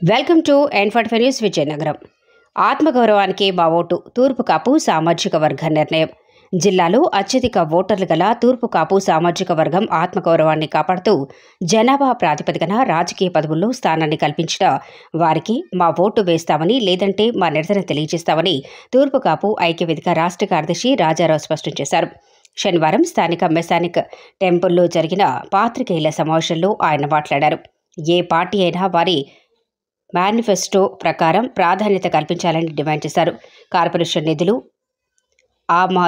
Welcome to N45 news Vizianagaram. ఆత్మగౌరవానికి మా vote తూర్పు కాపు సామాజిక వర్గ నిర్ణయం. జిల్లాలో అత్యధిక ఓటర్లు గల తూర్పు కాపు సామాజిక వర్గం ఆత్మగౌరవాన్ని కాపాడుతూ జనాభా ప్రాతిపదికన రాజకీయ పదవుల్లో స్థానాన్ని కల్పించిన వారికి మా ఓటు వేస్తామని, లేదంటే మా నిరసన తెలియజేస్తామని తూర్పు కాపు ఐక్యవేదిక రాష్ట్ర కార్యదర్శి రాజారావు స్పష్టం చేశారు. శనివారం స్థానిక మెసానిక్ టెంపుల్లో జరిగిన పాత్రికేయుల సమావేశంలో ఆయన మాట్లాడారు. ఏ పార్టీ అయినా వారి మేనిఫెస్టో ప్రకారం ప్రాధాన్యత కల్పించాలని డిమాండ్ చేశారు. కార్పొరేషన్ నిధులు మా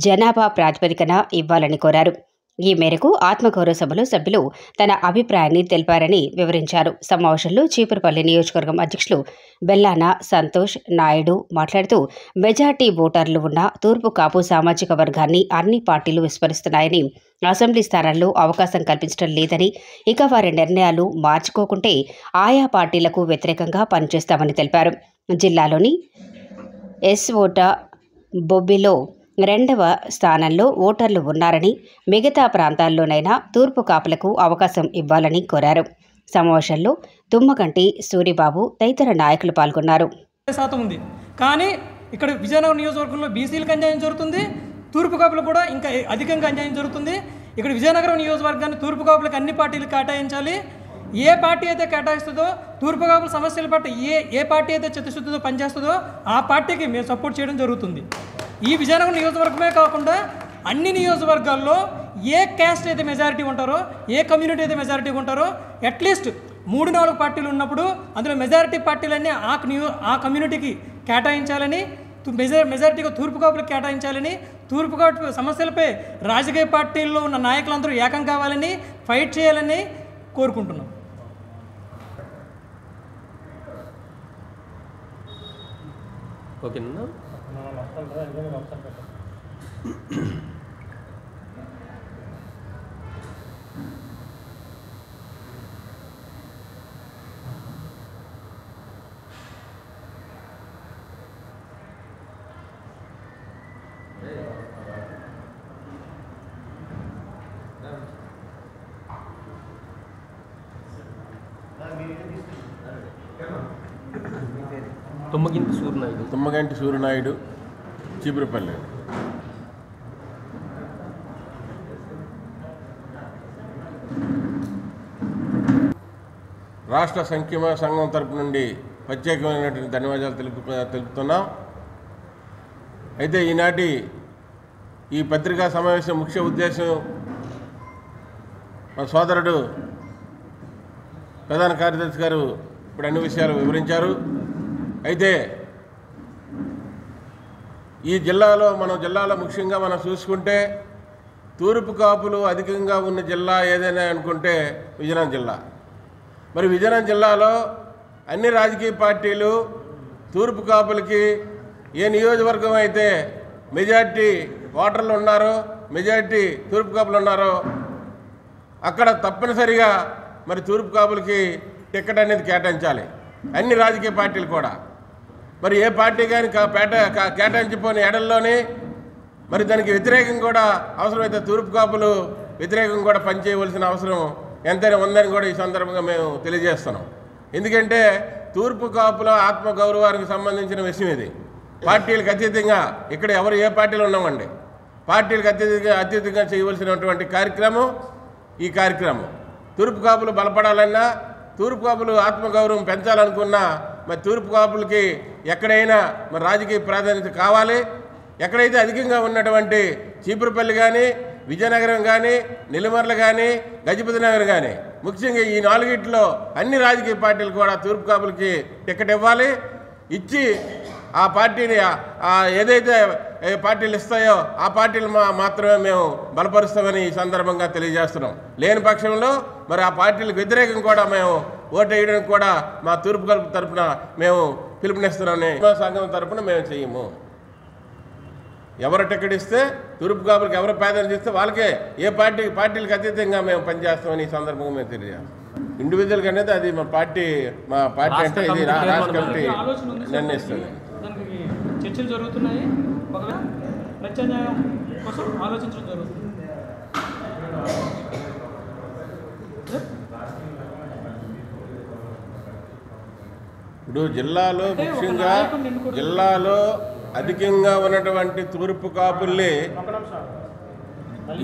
జనాభా ప్రాతిపదికన ఇవ్వాలని కోరారు. ఈ మేరకు ఆత్మగౌరవ సభలో సభ్యులు తన అభిప్రాయాన్ని తెలిపారని వివరించారు. సమావేశంలో చీపురుపల్లి నియోజకవర్గం అధ్యక్షులు బెల్లాన సంతోష్ నాయుడు మాట్లాడుతూ, మెజార్టీ ఓటర్లు ఉన్న తూర్పు కాపు సామాజిక వర్గాన్ని అన్ని పార్టీలు విస్మరిస్తున్నాయని, అసెంబ్లీ స్థానాల్లో అవకాశం కల్పించడం లేదని, ఇక వారి నిర్ణయాలు మార్చుకోకుంటే ఆయా పార్టీలకు వ్యతిరేకంగా పనిచేస్తామని తెలిపారు. జిల్లాలోని ఎస్ఓట బొబ్బిలో 2వ స్థానంలో ఓటర్లు ఉన్నారని, మిగతా ప్రాంతాల్లోనైనా తూర్పు కాపులకు అవకాశం ఇవ్వాలని కోరారు. సమావేశంలో తుమ్మగంటి సూరిబాబు తదితర నాయకులు పాల్గొన్నారు. ఉంది కానీ ఇక్కడ విజయనగరం నియోజకవర్గంలో బీసీలకు అన్యాయం జరుగుతుంది, తూర్పు కాపులకు కూడా ఇంకా అధికంగా అన్యాయం జరుగుతుంది. ఇక్కడ విజయనగరం నియోజకవర్గాన్ని తూర్పు కాపులకు అన్ని పార్టీలు కేటాయించాలి. ఏ పార్టీ అయితే కేటాయిస్తుందో, తూర్పు కాపుల సమస్యల పట్ల ఏ పార్టీ అయితే చిత్తశుద్ధితో పనిచేస్తుందో ఆ పార్టీకి మేము సపోర్ట్ చేయడం జరుగుతుంది. ఈ విజయనగరం నియోజకవర్గమే కాకుండా అన్ని నియోజకవర్గాల్లో ఏ క్యాస్ట్ అయితే మెజారిటీ ఉంటారో, ఏ కమ్యూనిటీ అయితే మెజారిటీ ఉంటారో, అట్లీస్ట్ 3-4 పార్టీలు ఉన్నప్పుడు అందులో మెజారిటీ పార్టీలన్నీ ఆ కమ్యూనిటీకి కేటాయించాలని, మెజారిటీగా తూర్పు కాపులకు కేటాయించాలని, తూర్పు కాపు సమస్యలపై రాజకీయ పార్టీల్లో ఉన్న నాయకులందరూ ఏకం కావాలని, ఫైట్ చేయాలని కోరుకుంటున్నాం. ఓకేనా? తుమ్మగంటి సూర్యనాయుడు, చీపురుపల్లి. రాష్ట్ర సంక్షేమ సంఘం తరపు నుండి ప్రత్యేకమైనటువంటి ధన్యవాదాలు తెలుపుతున్నాం. అయితే ఈనాటి ఈ పత్రికా సమావేశం ముఖ్య ఉద్దేశం మా సోదరుడు ప్రధాన కార్యదర్శి గారు ఇప్పుడు అన్ని విషయాలు వివరించారు. అయితే ఈ జిల్లాలో ముఖ్యంగా మనం చూసుకుంటే తూర్పు కాపులు అధికంగా ఉన్న జిల్లా ఏదైనా అనుకుంటే విజయనగరం జిల్లా. మరి విజయనగరం జిల్లాలో అన్ని రాజకీయ పార్టీలు తూర్పు కాపులకి ఏ నియోజకవర్గం అయితే మెజార్టీ ఓటర్లు ఉన్నారో, మెజార్టీ తూర్పు కాపులు ఉన్నారో అక్కడ తప్పనిసరిగా మరి తూర్పు కాపులకి టికెట్ అనేది కేటాయించాలి, అన్ని రాజకీయ పార్టీలు కూడా. మరి ఏ పార్టీ కానీ కేటాయించిపోయిన ఎడల్లోనే మరి దానికి వ్యతిరేకం కూడా అవసరమైతే తూర్పు కాపులు వ్యతిరేకం కూడా పనిచేయవలసిన అవసరం ఎంతైనా ఉందని కూడా ఈ సందర్భంగా మేము తెలియజేస్తున్నాం. ఎందుకంటే తూర్పు కాపుల ఆత్మగౌరవానికి సంబంధించిన విషయం ఇది. పార్టీలకు అతీతంగా ఇక్కడ ఎవరు ఏ పార్టీలు ఉన్నామండి, పార్టీలకు అతీతంగా చేయవలసినటువంటి కార్యక్రమం ఈ కార్యక్రమం. తూర్పు కాపులు బలపడాలన్నా, తూర్పు కాపులు ఆత్మగౌరవం పెంచాలనుకున్నా మరి తూర్పు కాపులకి ఎక్కడైనా మరి రాజకీయ ప్రాధాన్యత కావాలి. ఎక్కడైతే అధికంగా ఉన్నటువంటి చీపురుపల్లి కానీ, విజయనగరం కానీ, నెల్లిమర్ల కానీ, గజపతి నగర్ కానీ, ముఖ్యంగా ఈ 4 అన్ని రాజకీయ పార్టీలు కూడా తూర్పు కాపులకి టికెట్ ఇవ్వాలి. ఇచ్చి ఆ పార్టీని ఏదైతే పార్టీలు ఇస్తాయో ఆ పార్టీలు మాత్రమే మేము బలపరుస్తామని ఈ సందర్భంగా తెలియజేస్తున్నాం. లేని పక్షంలో మరి ఆ పార్టీలకు వ్యతిరేకం కూడా మేము ఓటు వేయడానికి కూడా మా తూర్పు కాపు తరఫున మేము పిలుపునిస్తున్నామని సంఘం తరఫున మేము చేయము. ఎవరు టికెట్ ఇస్తే తూర్పు కాపులకు ఎవరు ప్రాధాన్యత ఇస్తే వాళ్ళకే పార్టీలకు అతీతంగా మేము పనిచేస్తామని ఈ సందర్భంగా మేము తెలియజేస్తాం. ఇండివిజువల్గా అనేది అది మా పార్టీ అంటే ఇది రాష్ట్ర కమిటీ నిర్ణయిస్తుంది. చర్చలు జరుగుతున్నాయి, ప్రత్యామ్నాయం కోసం ఆలోచించడం జరుగుతుంది. ఇప్పుడు జిల్లాలో ముఖ్యంగా జిల్లాలో అధికంగా ఉన్నటువంటి తూర్పు కాపుల్ని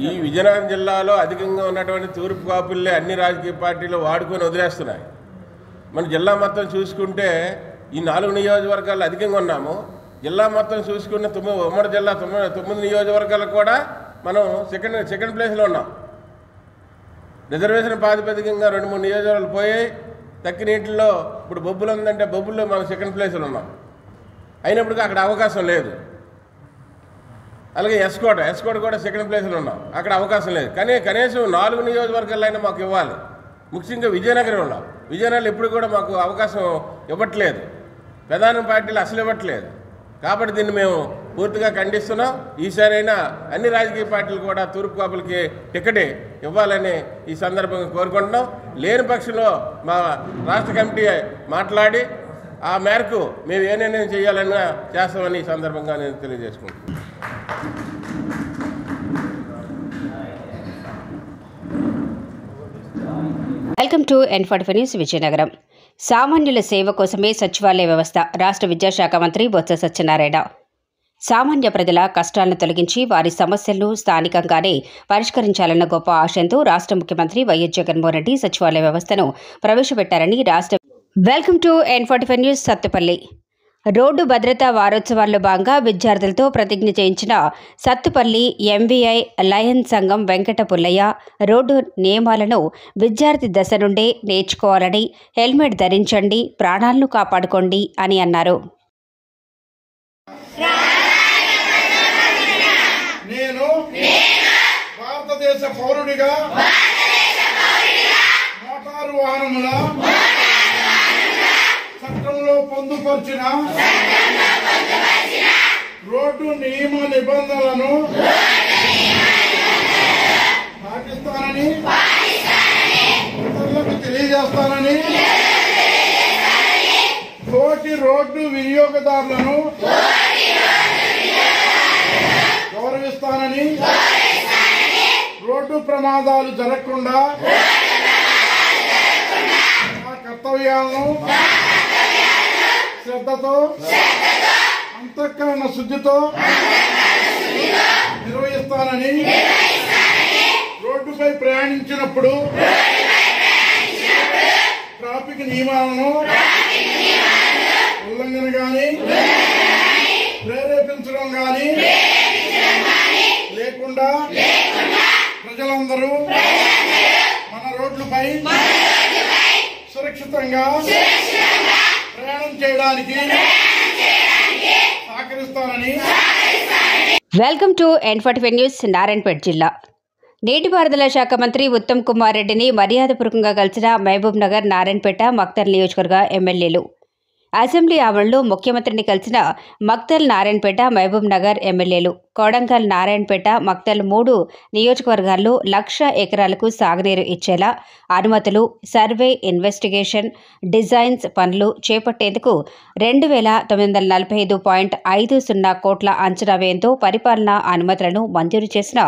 ఈ విజయనగరం జిల్లాలో అధికంగా ఉన్నటువంటి తూర్పు కాపుల్ని అన్ని రాజకీయ పార్టీలు వాడుకొని వదిలేస్తున్నాయి. మన జిల్లా మొత్తం చూసుకుంటే ఈ 4 నియోజకవర్గాలు అధికంగా ఉన్నాము. జిల్లా మొత్తం చూసుకున్న ఉమ్మడి జిల్లా 9 నియోజకవర్గాలకు కూడా మనం సెకండ్ ప్లేస్లో ఉన్నాం. రిజర్వేషన్ ప్రాతిపదికంగా 2-3 నియోజకవర్గాలు పోయాయి. తక్కినీటిలో ఇప్పుడు బొబ్బులు ఉందంటే బొబ్బుల్లో మనం సెకండ్ ప్లేస్లో ఉన్నాం. అయినప్పటికీ అక్కడ అవకాశం లేదు. అలాగే ఎస్కోట కూడా సెకండ్ ప్లేస్లో ఉన్నాం, అక్కడ అవకాశం లేదు. కానీ కనీసం 4 నియోజకవర్గాలైనా మాకు ఇవ్వాలి. ముఖ్యంగా విజయనగరంలో ఎప్పుడు కూడా మాకు అవకాశం ఇవ్వట్లేదు. ప్రధాన పార్టీలు అసలు ఇవ్వట్లేదు. కాబట్టి దీన్ని మేము పూర్తిగా ఖండిస్తున్నాం. ఈసారైనా అన్ని రాజకీయ పార్టీలు కూడా తూర్పు కాపులకి టికెట్ ఇవ్వాలని ఈ సందర్భంగా కోరుకుంటున్నాం. లేని పక్షంలో మా రాష్ట్ర కమిటీ మాట్లాడి ఆ మేరకు మేము ఏ నిర్ణయం చేయాలన్నా చేస్తామని ఈ సందర్భంగా నేను తెలియజేసుకుంటున్నాను. Welcome to N45 news Vizianagaram. సామాన్యుల సేవ కోసమే సచివాలయ వ్యవస్థ. రాష్ట్ర విద్యాశాఖ మంత్రి బొత్స సత్యనారాయణ. సామాన్య ప్రజల కష్టాలను తొలగించి వారి సమస్యలను స్థానికంగానే పరిష్కరించాలన్న గొప్ప ఆశయంతో రాష్ట్ర ముఖ్యమంత్రి వైఎస్ జగన్మోహన్ రెడ్డి సచివాలయ వ్యవస్థను ప్రవేశపెట్టారని రాష్ట్ర welcome to N45 news Sathupalli. Road భద్రతా వారోత్సవాల్లో భాగంగా విద్యార్థులతో ప్రతిజ్ఞ చేయించిన సత్తుపల్లి ఎంవీఐ లయన్ సంఘం వెంకట పుల్లయ్య రోడ్డు నియమాలను విద్యార్థి దశ నుండే నేర్చుకోవాలని, హెల్మెట్ ధరించండి, ప్రాణాలను కాపాడుకోండి అని అన్నారు. నేను భారతదేశ పౌరుడిగా మోటారు వాహనముల చట్టంలో పొందుపరిచిన రోడ్డు నియమ నిబంధనలను పాటిస్తానని ఇతరులకు తెలియజేస్తానని, తోటి రోడ్డు వినియోగదారులను గౌరవిస్తానని, రోడ్డు ప్రమాదాలు జరగకుండా నా కర్తవ్యాలను శ్రద్ధతో అంతఃకరణ శుద్ధితో నిర్వహిస్తానని, రోడ్డుపై ప్రయాణించినప్పుడు ట్రాఫిక్ నియమాలను ఉల్లంఘన గాని ప్రేరేపించడం గాని లేకుండా ప్రజలందరూ మన రోడ్లపై సురక్షితంగా ప్రయాణం చేయడానికి సహకరిస్తానని. Welcome to N45 news Narayanpet జిల్లా. నీటిపారుదల శాఖ మంత్రి ఉత్తమ్ కుమార్ రెడ్డిని మర్యాదపూర్వకంగా కలిసిన మహబూబ్ నగర్, నారాయణపేట, మక్తల్ నియోజకవర్గ ఎమ్మెల్యేలు. అసెంబ్లీ ఆవరణలో ముఖ్యమంత్రిని కలిసిన మక్తల్, నారాయణపేట, మహబూబ్ నగర్ ఎమ్మెల్యేలు. కొడంగల్, నారాయణపేట, మక్తల్ 3 నియోజకవర్గాల్లో 1,00,000 ఎకరాలకు సాగునీరు ఇచ్చేలా అనుమతులు, సర్వే, ఇన్వెస్టిగేషన్, డిజైన్స్ పనులు చేపట్టేందుకు 2,945.50 కోట్ల అంచనా వ్యయంతో పరిపాలనా అనుమతులను మంజూరు చేసిన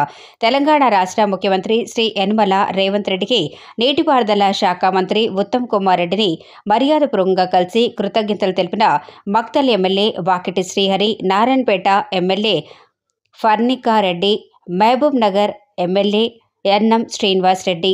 తెలంగాణ రాష్ట్ర ముఖ్యమంత్రి శ్రీ యనమల రేవంత్ రెడ్డికి నీటిపారుదల శాఖ మంత్రి ఉత్తమ్ కుమార్ రెడ్డిని మర్యాదపూర్వకంగా కలిసి కృతజ్ఞతలు తెలిపిన Makthal MLA Vakiti Srihari, Narayanpet MLA Parnika Reddy, Mahabubnagar MLA NM Srinivas Reddy.